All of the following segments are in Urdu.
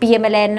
PMLN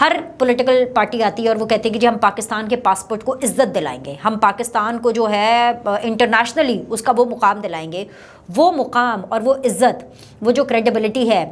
ہر پولیٹیکل پارٹی آتی ہے اور وہ کہتی ہے کہ جی ہم پاکستان کے پاسپورٹ کو عزت دلائیں گے، ہم پاکستان کو جو ہے انٹرنیشنلی اس کا وہ مقام دلائیں گے. وہ مقام اور وہ عزت، وہ جو کریڈیبلٹی ہے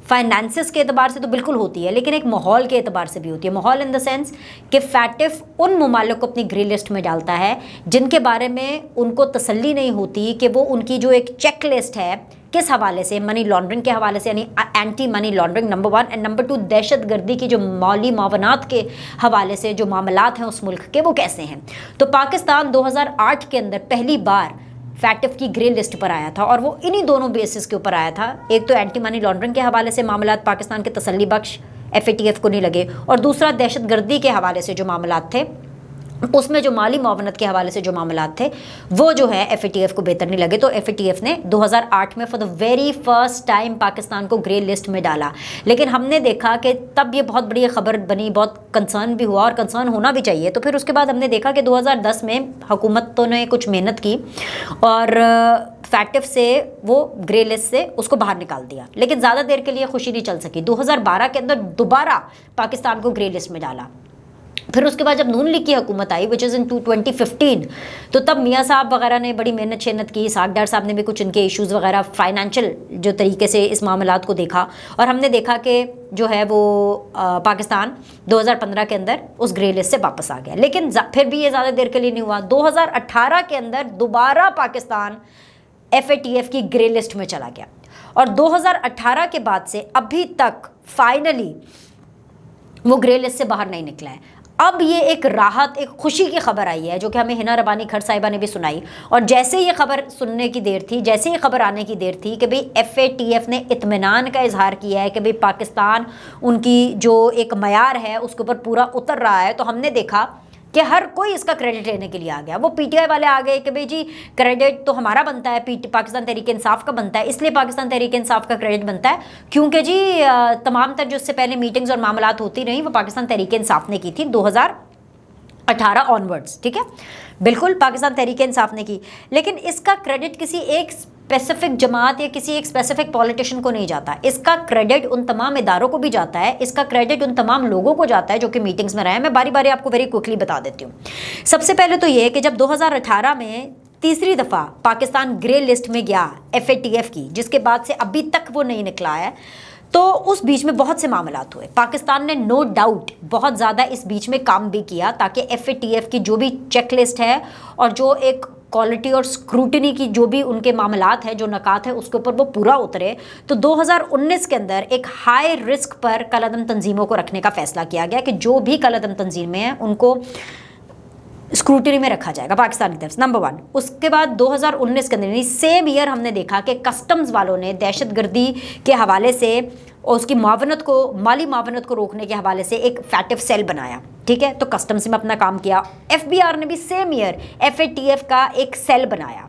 فائنانسز کے اعتبار سے تو بالکل ہوتی ہے، لیکن ایک ماحول کے اعتبار سے بھی ہوتی ہے. ماحول ان دا سینس کہ فیٹف ان ممالک کو اپنی گرے لسٹ میں ڈالتا ہے جن کے بارے میں ان کو تسلی نہیں ہوتی کہ وہ ان کی جو ایک چیک لسٹ ہے کس حوالے سے، منی لانڈرنگ کے حوالے سے، یعنی anti money laundering number 1، and number 2 دہشت گردی کی جو مالی معاونات کے حوالے سے جو معاملات ہیں اس ملک کے وہ کیسے ہیں. تو پاکستان 2008 کے اندر پہلی بار فیٹف کی گرے لسٹ پر آیا تھا، اور وہ انہی دونوں بیسس کے اوپر آیا تھا. ایک تو اینٹی منی لانڈرنگ کے حوالے سے معاملات پاکستان کے تسلی بخش FATF کو نہیں لگے، اور دوسرا دہشت گردی کے حوالے سے جو معاملات تھے اس میں جو مالی معاونت کے حوالے سے جو معاملات تھے وہ جو ہے FATF کو بہتر نہیں لگے. تو FATF نے 2008 میں for the very first time Pakistan کو گرے لسٹ میں ڈالا. لیکن ہم نے دیکھا کہ تب یہ بہت بڑی خبر بنی، بہت کنسرن بھی ہوا، اور کنسرن ہونا بھی چاہیے. تو پھر اس کے بعد ہم نے دیکھا کہ 2010 میں حکومتوں نے کچھ محنت کی اور فیٹف سے وہ گرے لسٹ سے اس کو باہر نکال دیا، لیکن زیادہ دیر کے لیے خوشی نہیں چل سکی. 2012 کے اندر دوبارہ پاکستان کو گرے لسٹ میں ڈالا. پھر اس کے بعد جب نون لیگ کی حکومت آئی وچ از ان 2015، تو تب میاں صاحب وغیرہ نے بڑی محنت شنت کی، ساگ ڈار صاحب نے بھی کچھ ان کے ایشوز وغیرہ فائنینشیل جو طریقے سے اس معاملات کو دیکھا، اور ہم نے دیکھا کہ جو ہے وہ پاکستان 2015 کے اندر اس گرے لسٹ سے واپس آ گیا. لیکن پھر بھی یہ زیادہ دیر کے لیے نہیں ہوا. 2018 کے اندر دوبارہ پاکستان FATF کی گرے لسٹ میں چلا گیا، اور 2018 کے بعد سے ابھی تک فائنلی وہ گرے لسٹ سے باہر نہیں نکلا ہے. اب یہ ایک راحت، ایک خوشی کی خبر آئی ہے جو کہ ہمیں ہنا ربانی کھر صاحبہ نے بھی سنائی، اور جیسے یہ خبر سننے کی دیر تھی، جیسے یہ خبر آنے کی دیر تھی کہ بھئی FATF نے اطمینان کا اظہار کیا ہے کہ بھئی پاکستان ان کی جو ایک معیار ہے اس کے اوپر پورا اتر رہا ہے، تو ہم نے دیکھا کہ ہر کوئی اس کا کریڈٹ لینے کے لیے آ گیا. وہ PTI والے آ گئے کہ بھئی جی کریڈٹ تو ہمارا بنتا ہے، پاکستان تحریک انصاف کا بنتا ہے، اس لیے پاکستان تحریک انصاف کا کریڈٹ بنتا ہے کیونکہ جی تمام تر جو اس سے پہلے میٹنگز اور معاملات ہوتی رہیں وہ پاکستان تحریک انصاف نے کی تھی 2018 آنورڈز. ٹھیک ہے، بالکل پاکستان تحریک انصاف نے کی. لیکن اس کا کریڈٹ کسی ایک اسپیسیفک جماعت یا کسی ایک اسپیسیفک پولیٹیشین کو نہیں جاتا. اس کا کریڈٹ ان تمام اداروں کو بھی جاتا ہے، اس کا کریڈٹ ان تمام لوگوں کو جاتا ہے جو کہ میٹنگز میں رہے ہیں. میں باری باری آپ کو ویری کوئکلی بتا دیتی ہوں. سب سے پہلے تو یہ کہ جب 2018 میں تیسری دفعہ پاکستان گرے لسٹ میں گیا FATF کی، جس کے بعد سے ابھی تک وہ نہیں نکلا ہے، تو اس بیچ میں بہت سے معاملات ہوئے. پاکستان نے نو ڈاؤٹ بہت زیادہ اس بیچ میں کام بھی کیا تاکہ FATF کی جو بھی چیک لسٹ ہے اور جو ایک کوالٹی اور اسکروٹنی کی جو بھی ان کے معاملات ہیں، جو نکات ہیں، اس کے اوپر وہ پورا اترے. تو 2019 کے اندر ایک ہائی رسک پر کالعدم تنظیموں کو رکھنے کا فیصلہ کیا گیا کہ جو بھی کالعدم تنظیمیں ہیں ان کو اسکروٹنی میں رکھا جائے گا پاکستان کی طرف سے، نمبر 1. اس کے بعد 2019 کے اندر یعنی سیم ایئر ہم نے دیکھا کہ کسٹمز والوں نے دہشت گردی کے حوالے سے اور اس کی معاونت کو، مالی معاونت کو روکنے کے حوالے سے ایک فیٹف سیل بنایا. ٹھیک ہے، تو کسٹمز میں اپنا کام کیا. FBR نے بھی سیم ایئر FATF کا ایک سیل بنایا،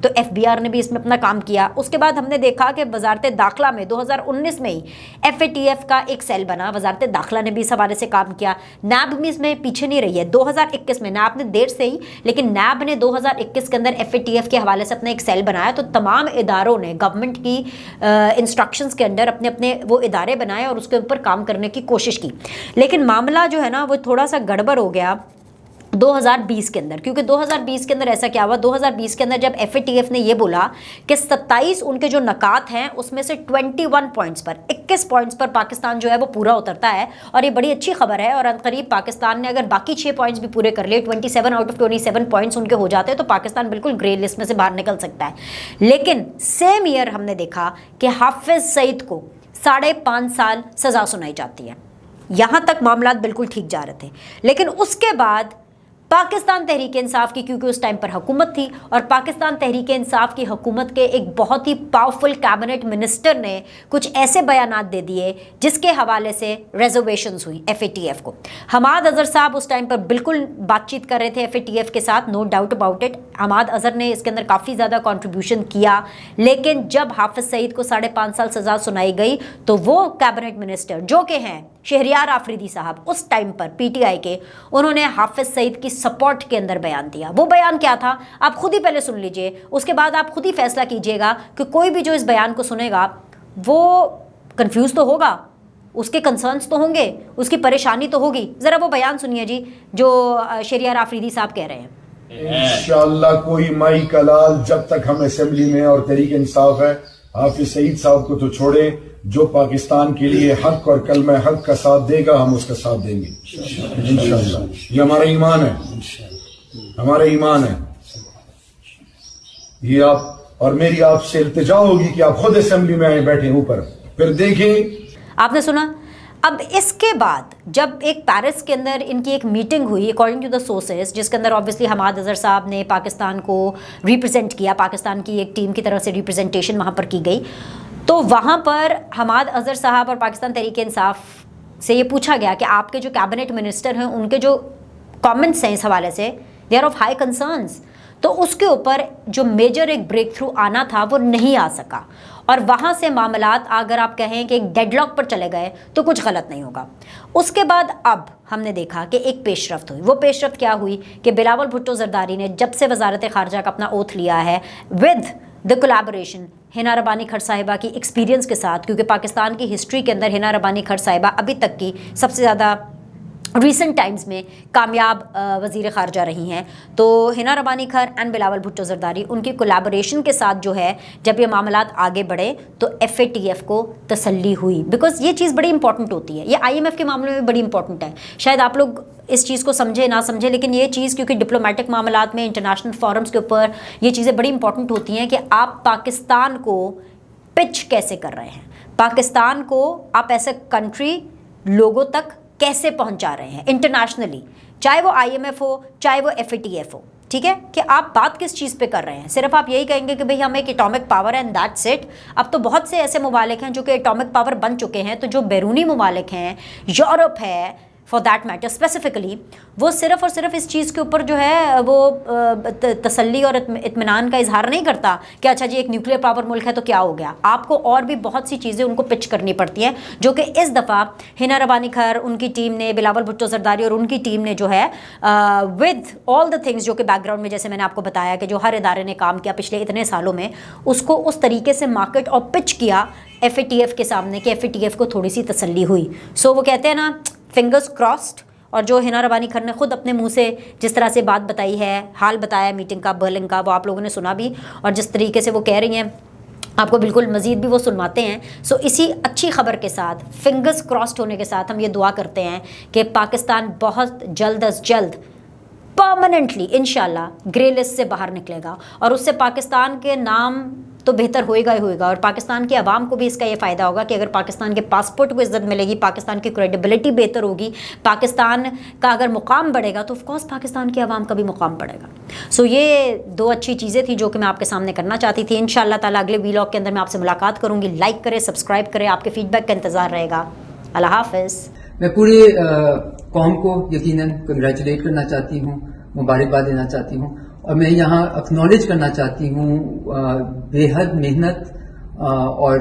تو FBR نے بھی اس میں اپنا کام کیا. اس کے بعد ہم نے دیکھا کہ وزارت داخلہ میں 2019 میں ہی FATF کا ایک سیل بنا، وزارت داخلہ نے بھی اس حوالے سے کام کیا. نیب بھی اس میں پیچھے نہیں رہی ہے. 2021 میں نیب نے دیر سے ہی، لیکن نیب نے 2021 کے اندر FATF کے حوالے سے اپنا ایک سیل بنایا. تو تمام اداروں نے گورنمنٹ کی انسٹرکشنز کے انڈر اپنے اپنے وہ ادارے بنائے اور اس کے اوپر کام کرنے کی کوشش کی. لیکن معاملہ جو ہے نا وہ تھوڑا سا گڑبڑ ہو گیا 2020 کے اندر، کیونکہ 2020 کے اندر ایسا کیا ہوا، 2020 کے اندر جب FATF نے یہ بولا کہ 27 ان کے جو نکات ہیں اس میں سے 21 پوائنٹس پر 21 پوائنٹس پر پاکستان جو ہے وہ پورا اترتا ہے، اور یہ بڑی اچھی خبر ہے. اور عنقریب پاکستان نے اگر باقی 6 پوائنٹس بھی پورے کر لیے، 27 آؤٹ آف 27 پوائنٹس ان کے ہو جاتے ہیں، تو پاکستان بالکل گرے لسٹ میں سے باہر نکل سکتا ہے. لیکن سیم ایئر ہم نے دیکھا کہ حافظ سعید کو 5.5 سال سزا سنائی جاتی ہے. یہاں تک معاملات بالکل ٹھیک جا رہے تھے. لیکن اس کے بعد پاکستان تحریک انصاف کی، کیونکہ اس ٹائم پر حکومت تھی، اور پاکستان تحریک انصاف کی حکومت کے ایک بہت ہی پاورفل کیبنٹ منسٹر نے کچھ ایسے بیانات دے دیے جس کے حوالے سے ریزرویشنز ہوئی FATF کو. حماد اظہر صاحب اس ٹائم پر بالکل بات چیت کر رہے تھے FATF کے ساتھ، no doubt about it. Hammad Azhar نے اس کے اندر کافی زیادہ کنٹریبیوشن کیا. لیکن جب حافظ سعید کو 5.5 سال سزا سنائی گئی تو وہ کیبنٹ منسٹر جو کہ ہیں شہریار آفریدی صاحب اس ٹائم پر PTI کے، انہوں نے حافظ سعید کی سپورٹ کے اندر بیان دیا. وہ بیان کیا تھا آپ خود ہی پہلے سن لیجئے، اس کے بعد آپ خود ہی فیصلہ کیجئے گا کہ کوئی بھی جو اس بیان کو سنے گا وہ کنفیوز تو ہوگا، اس کے کنسرنس تو ہوں گے, اس کی پریشانی تو ہوگی. ذرا وہ بیان سنیے جی جو شہریار آفریدی صاحب کہہ رہے ہیں. انشاءاللہ کوئی مائی کا لال جب تک ہم اسمبلی میں اور تحریک انصاف ہے, حافظ سعید صاحب کو تو چھوڑے, جو پاکستان کے لیے حق اور کلمہ حق کا ساتھ دے گا ہم اس کا ساتھ دیں گے انشاءاللہ. یہ ہمارا ایمان ہے, ہمارا ایمان ہے. یہ آپ اور میری آپ سے التجا ہوگی کہ آپ خود اسمبلی میں آئے بیٹھے اوپر, پھر دیکھیں. آپ نے سنا. اب اس کے بعد جب ایک پیرس کے اندر ان کی ایک میٹنگ ہوئی اکارڈنگ ٹو دا سورسز, جس کے اندر آبویسلی حماد اظہر صاحب نے پاکستان کو ریپرزینٹ کیا, پاکستان کی ایک ٹیم کی طرف سے ریپرزنٹیشن وہاں پر کی گئی, تو وہاں پر حماد اظہر صاحب اور پاکستان تحریک انصاف سے یہ پوچھا گیا کہ آپ کے جو کیبنٹ منسٹر ہیں ان کے جو کامنٹس ہیں اس حوالے سے they are of high concerns, تو اس کے اوپر جو میجر ایک بریک تھرو آنا تھا وہ نہیں آ سکا, اور وہاں سے معاملات اگر آپ کہیں کہ ایک ڈیڈ لاک پر چلے گئے تو کچھ غلط نہیں ہوگا. اس کے بعد اب ہم نے دیکھا کہ ایک پیش رفت ہوئی. وہ پیش رفت کیا ہوئی کہ بلاول بھٹو زرداری نے جب سے وزارت خارجہ کا اپنا اوتھ لیا ہے ود دا کولیبوریشن حنا ربانی کھر صاحبہ کی ایکسپیرینس کے ساتھ, کیونکہ پاکستان کی ہسٹری کے اندر حنا ربانی کھر صاحبہ ابھی تک کی سب سے زیادہ ریسنٹ ٹائمز میں کامیاب وزیر خارجہ رہی ہیں, تو حنا ربانی کھر اینڈ بلاول بھٹو زرداری ان کی کولیبوریشن کے ساتھ جو ہے جب یہ معاملات آگے بڑھے تو ایف اے ٹی ایف کو تسلی ہوئی, بیکاز یہ چیز بڑی امپورٹنٹ ہوتی ہے. یہ آئی ایم ایف کے معاملے میں بڑی امپورٹنٹ ہے. شاید آپ لوگ اس چیز کو سمجھے نہ سمجھے, لیکن یہ چیز کیونکہ ڈپلومیٹک معاملات میں انٹرنیشنل فورمز کے اوپر یہ چیزیں بڑی امپورٹنٹ ہوتی ہیں کہ آپ پاکستان کو پچ کیسے کر رہے ہیں, پاکستان کو آپ ایسے کنٹری لوگوں تک کیسے پہنچا رہے ہیں انٹرنیشنلی, چاہے وہ آئی ایم ایف ہو چاہے وہ ایف اے ٹی ایف ہو. ٹھیک ہے کہ آپ بات کس چیز پہ کر رہے ہیں. صرف آپ یہی کہیں گے کہ بھئی ہم ایک اٹامک پاور ہے اینڈ دیٹس اٹ. اب تو بہت سے ایسے ممالک ہیں جو کہ اٹامک پاور بن چکے ہیں, تو جو بیرونی ممالک ہیں, یورپ ہے فار دیٹ میٹر اسپیسیفکلی, وہ صرف اور صرف اس چیز کے اوپر جو ہے وہ تسلی اور اطمینان کا اظہار نہیں کرتا کہ اچھا جی ایک نیوکلیر پاور ملک ہے تو کیا ہو گیا. آپ کو اور بھی بہت سی چیزیں ان کو پچ کرنی پڑتی ہیں, جو کہ اس دفعہ حنا ربانی کھر ان کی ٹیم نے, بلاول بھٹو زرداری اور ان کی ٹیم نے جو ہے ود آل دا تھنگس جو کہ بیک گراؤنڈ میں جیسے میں نے آپ کو بتایا کہ جو ہر ادارے نے کام کیا پچھلے اتنے سالوں میں, اس کو اس طریقے سے مارکیٹ اور پچ کیا ایف اے ٹی ایف کے سامنے کہ ایف اے ٹی ایف کو تھوڑی سی تسلی ہوئی. سو وہ کہتے ہیں نا فنگرز کراسڈ. اور جو حنا ربانی کھر نے خود اپنے منہ سے جس طرح سے بات بتائی ہے, حال بتایا میٹنگ کا, برلن کا, وہ آپ لوگوں نے سنا بھی, اور جس طریقے سے وہ کہہ رہی ہیں آپ کو بالکل مزید بھی وہ سنواتے ہیں. سو اسی اچھی خبر کے ساتھ, فنگرز کراسڈ ہونے کے ساتھ, ہم یہ دعا کرتے ہیں کہ پاکستان بہت جلد از جلد پرماننٹلی انشاءاللہ گرے لسٹ سے باہر نکلے گا, اور اس سے پاکستان کے نام تو بہتر ہوئے گا, اور پاکستان کی عوام کو بھی اس کا یہ فائدہ ہوگا کہ اگر پاکستان کے پاسپورٹ کو عزت ملے گی, پاکستان کی کریڈیبلٹی بہتر ہوگی, پاکستان کا اگر مقام بڑھے گا تو آف کورس پاکستان کی عوام کا بھی مقام بڑھے گا. سو یہ دو اچھی چیزیں تھیں جو کہ میں آپ کے سامنے کرنا چاہتی تھی. انشاءاللہ تعالیٰ اگلے ویلاگ کے اندر میں آپ سے ملاقات کروں گی. لائک کریں, سبسکرائب کریں, آپ کے فیڈ بیک کا انتظار رہے گا. اللہ حافظ. میں پوری قوم کو یقیناً کنگریچولیٹ کرنا چاہتی ہوں, مبارکباد دینا چاہتی ہوں, اور میں یہاں اکنالج کرنا چاہتی ہوں بے حد محنت اور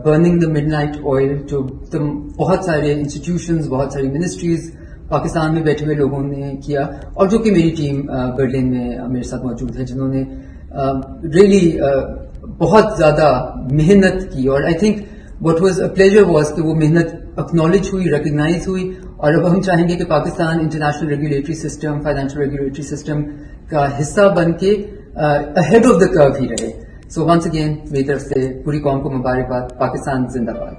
burning the mid night oil جو بہت سارے انسٹیٹیوشنز, بہت ساری منسٹریز پاکستان میں بیٹھے ہوئے لوگوں نے کیا, اور جو کہ میری ٹیم برلن میں میرے ساتھ موجود ہے, جنہوں نے ریئلی بہت زیادہ محنت کی. اور I think what was a pleasure was کہ وہ محنت اکنالج ہوئی, ریکگنائز ہوئی, اور اب ہم چاہیں گے کہ Pakistan international regulatory system, financial regulatory system کا حصہ بن کے اہیڈ آف دا کرو ہی رہے. سو ونس اگین میری طرف سے پوری قوم کو مبارکباد. پاکستان زندہ باد.